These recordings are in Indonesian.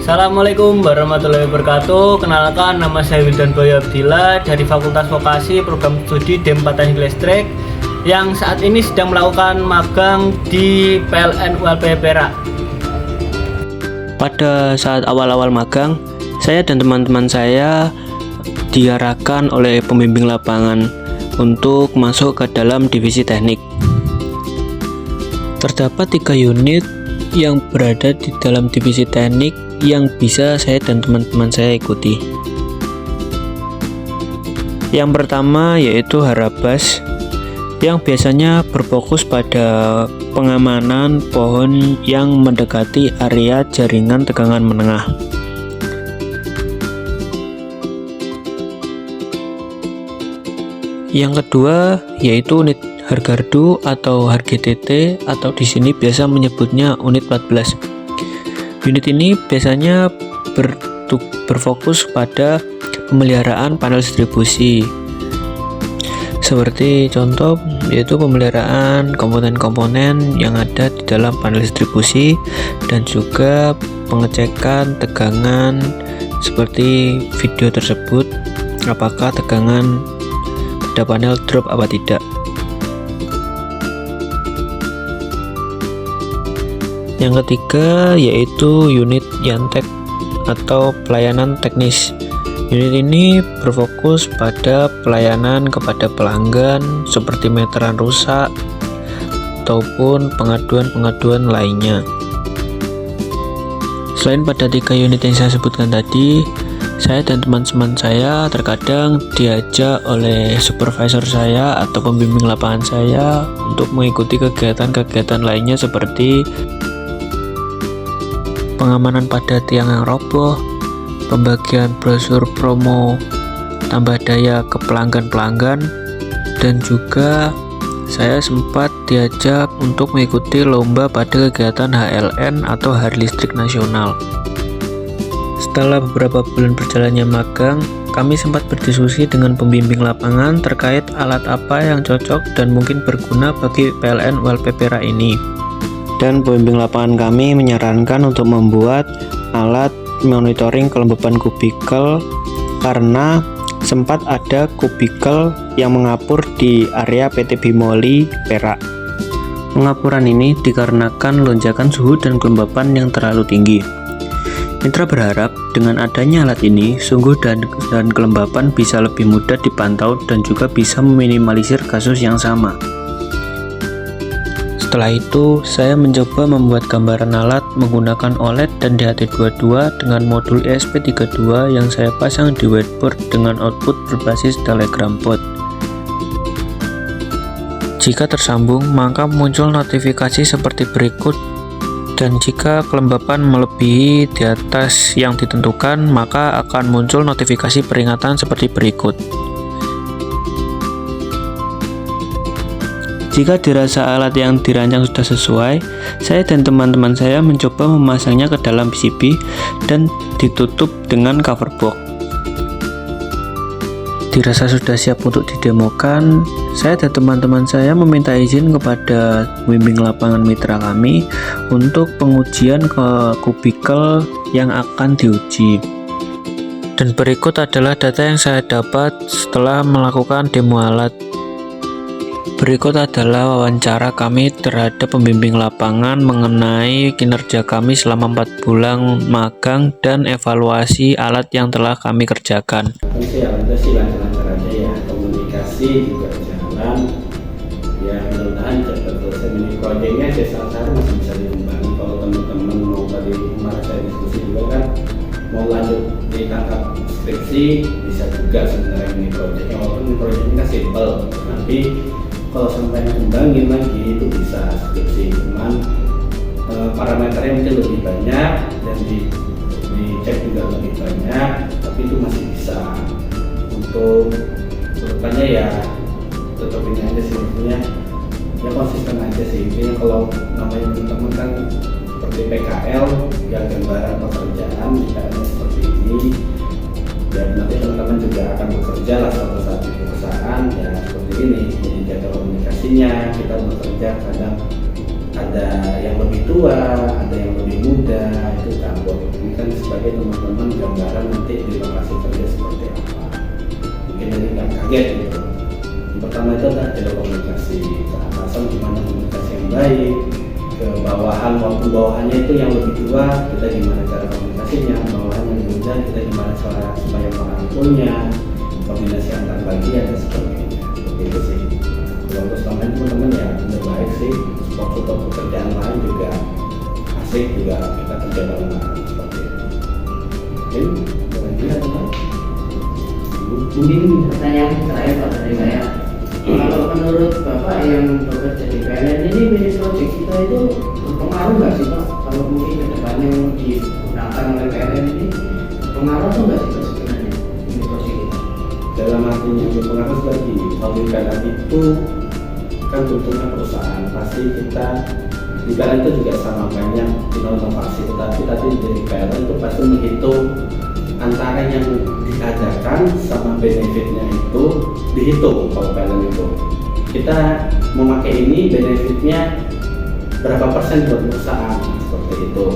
Assalamualaikum warahmatullahi wabarakatuh. Kenalkan, nama saya Wildan Boy Abdillah dari Fakultas Vokasi Program Studi D4 Teknik Listrik yang saat ini sedang melakukan magang di PLN ULP Perak. Pada saat awal-awal magang, saya dan teman-teman saya diarahkan oleh pembimbing lapangan untuk masuk ke dalam divisi teknik. Terdapat 3 unit yang berada di dalam divisi teknik yang bisa saya dan teman-teman saya ikuti. Yang pertama yaitu Harabas, yang biasanya berfokus pada pengamanan pohon yang mendekati area jaringan tegangan menengah. Yang kedua yaitu unit Hargardu atau HGTT, atau di sini biasa menyebutnya unit 14. Unit ini biasanya berfokus pada pemeliharaan panel distribusi. Seperti contoh yaitu pemeliharaan komponen-komponen yang ada di dalam panel distribusi dan juga pengecekan tegangan seperti video tersebut, apakah tegangan pada panel drop apa tidak. Yang ketiga yaitu unit Yantek atau pelayanan teknis. Unit ini berfokus pada pelayanan kepada pelanggan seperti meteran rusak ataupun pengaduan-pengaduan lainnya. Selain pada 3 unit yang saya sebutkan tadi, saya dan teman-teman saya terkadang diajak oleh supervisor saya atau pembimbing lapangan saya untuk mengikuti kegiatan-kegiatan lainnya seperti pengamanan pada tiang yang roboh, pembagian brosur promo tambah daya ke pelanggan-pelanggan, dan juga saya sempat diajak untuk mengikuti lomba pada kegiatan HLN atau Hari Listrik Nasional. Setelah beberapa bulan berjalannya magang, kami sempat berdiskusi dengan pembimbing lapangan terkait alat apa yang cocok dan mungkin berguna bagi PLN ULP Perak ini. Dan pembimbing lapangan kami menyarankan untuk membuat alat monitoring kelembapan kubikel karena sempat ada kubikel yang mengapur di area PT Bimoli Perak. Pengapuran ini dikarenakan lonjakan suhu dan kelembapan yang terlalu tinggi. Mitra berharap dengan adanya alat ini, suhu dan kelembapan bisa lebih mudah dipantau dan juga bisa meminimalisir kasus yang sama. Setelah itu, saya mencoba membuat gambaran alat menggunakan OLED dan DHT22 dengan modul ESP32 yang saya pasang di whiteboard dengan output berbasis Telegram bot. Jika tersambung, maka muncul notifikasi seperti berikut, dan jika kelembapan melebihi di atas yang ditentukan, maka akan muncul notifikasi peringatan seperti berikut. Jika dirasa alat yang dirancang sudah sesuai, saya dan teman-teman saya mencoba memasangnya ke dalam PCB dan ditutup dengan cover box. Dirasa sudah siap untuk didemokan, saya dan teman-teman saya meminta izin kepada pembimbing lapangan mitra kami untuk pengujian ke kubikel yang akan diuji. Dan berikut adalah data yang saya dapat setelah melakukan demo alat. Berikut adalah wawancara kami terhadap pembimbing lapangan mengenai kinerja kami selama 4 bulan magang dan evaluasi alat yang telah kami kerjakan. Udah sih lancar-lancar aja ya, komunikasi juga jalan ya, mudah-mudahan cepat selesai. Mini projectnya CSR masih bisa dikembangkan. Kalau teman-teman mau tadi kemarin saya diskusi juga kan mau lanjut di tahap skripsi bisa juga sebenarnya mini projectnya, walaupun mini project ini kan simple, nanti kalau sampai kembangin lagi itu bisa skripsi, cuman parameternya mungkin lebih banyak dan dicek juga lebih banyak, tapi itu masih bisa. Untuk kedepannya ya tetap ini aja sih, maksudnya ya konsisten aja sih. Intinya kalau namanya teman-teman kan seperti PKL ya, gambaran pekerjaan jika seperti ini ya, nanti teman-teman juga akan bekerja lah suatu saat di perusahaan ya seperti ini. Jadi jaga komunikasinya, kita bekerja kadang ada yang lebih tua, ada yang lebih muda, itu campur. memberikan sebagai teman-teman gambaran nanti di lokasi kerja seperti apa. Mungkin dari nggak kaget gitu. Yang pertama itu adalah telekomunikasi, ke atasan gimana komunikasi yang baik, ke bawahan maupun bawahannya itu yang lebih tua kita gimana cara komunikasinya, bawahan yang muda kita gimana cara supaya merangkulnya, kombinasi antar bagian dan sebagainya. Begitu sih. Kalau untuk selama ini teman-teman ya udah baik sih, support pekerjaan lain juga asik, juga kita kerja bareng-bareng seperti itu. Mungkin berlanjut ya teman. Mungkin pertanyaan terakhir Pak dari saya. Kalau menurut Bapak yang bekerja di PLN ini mini project kita itu berpengaruh nggak sih Pak? Kalau mungkin kedepannya digunakan oleh PLN ini berpengaruh tuh nggak sih Pak sebenarnya mini project kita? Dalam artinya berpengaruh seperti ini. Kalau di PLN itu kan tentunya perusahaan, pasti kita di PLN itu juga sama banyak inovasi, tetapi tadi dari PLN itu pasti menghitung antara yang diadakan sama benefitnya itu dihitung. Kalau PLN itu kita memakai ini benefitnya berapa persen buat perusahaan seperti itu.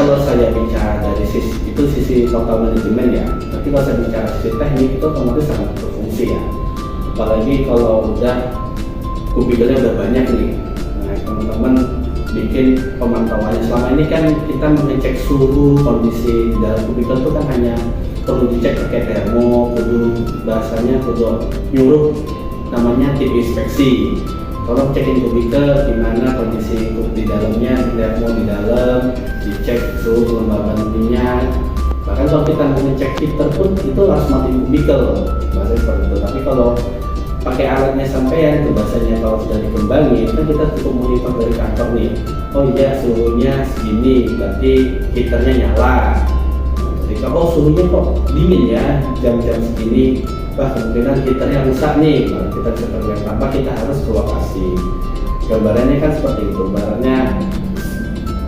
Kalau saya bicara dari sisi total manajemen ya, tapi kalau saya bicara sisi teknik itu otomatis sangat berfungsi ya, apalagi kalau udah kubikelnya udah banyak nih. Nah teman-teman bikin pemantauannya, selama ini kan kita mengecek suhu kondisi di dalam kubikel itu kan hanya perlu dicek pakai termo, bahasanya kudu nyuruh namanya tim inspeksi. Kalau cekin kubikel gimana kondisi di dalamnya, termo di dalam, dicek suhu kelembaban minyak. Bahkan kalau kita mengecek heater pun itu harus mati kubikel, bahasanya seperti itu. Tapi kalau pakai alatnya sampean itu bahasanya kalau sudah dikembangin kan kita cukup monitor dari kantor nih. Oh iya suhunya segini, berarti heaternya nyala. Jadi kalau suhunya kok dingin ya jam-jam segini, wah kemungkinan heaternya rusak nih. Kalau kita bisa terlihat tanpa kita harus ke lokasi. Gambarannya kan seperti itu. Gambarannya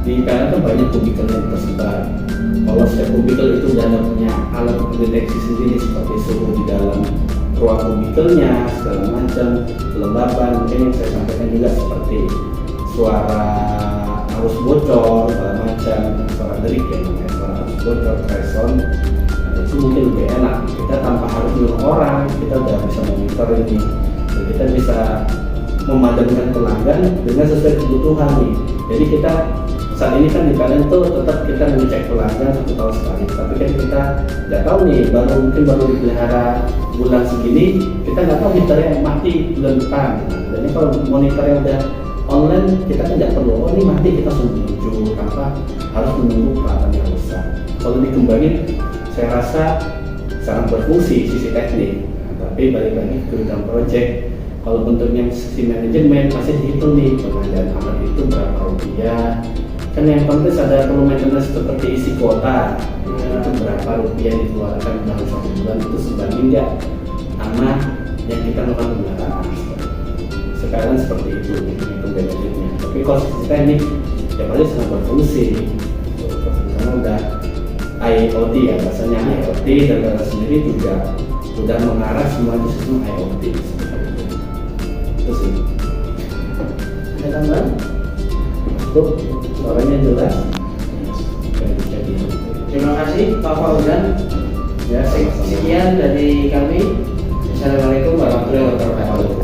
di PLN itu banyak kubikel yang tersebar. Kalau setiap kubikel itu udah punya alat pendeteksi sendiri seperti suhu di dalam ruang kubikelnya, segala macam, kelembaban. Mungkin yang saya sampaikan juga seperti suara arus bocor, segala macam, suara derik ya, suara arus bocor, treson. Nah, itu mungkin lebih enak. Kita tanpa harus nyuruh orang, kita udah bisa monitor ini. Dan kita bisa memadamkan pelanggan dengan sesuai kebutuhan nih. Jadi kita saat ini kan di PLN itu tetap kita mengecek pelanggan 1 tahun sekali, tapi kan kita nggak tahu nih, mungkin baru dipelihara bulan segini, kita nggak tahu heater yang mati bulan depan. Jadi kalau monitor yang udah online, kita kan nggak perlu, oh ini mati kita langsung menuju tanpa harus menunggu peralatan yang rusak. Kalau dikembangin, saya rasa sangat berfungsi sisi teknik. Nah, tapi balik lagi ke dalam project, kalau bentuknya sisi manajemen pasti dihitung nih pengadaan alat itu berapa rupiah. Kan yang penting ada perlu maintenance seperti isi kuota ya, itu berapa rupiah dikeluarkan dalam 1 bulan, itu sebanding nggak sama yang kita melakukan pemeliharaan. Sekarang seperti itu menghitung benefitnya. Tapi kalau teknik ya pasti sangat berfungsi. Karena udah IoT ya, bahasanya IoT, dan data sendiri juga sudah mengarah semua itu sistem IoT. Itu sih. Ada tambahan? Cukup, suaranya jelas. Terima kasih Pak Fauzan. Ya, sekian dari kami. Assalamualaikum warahmatullahi wabarakatuh.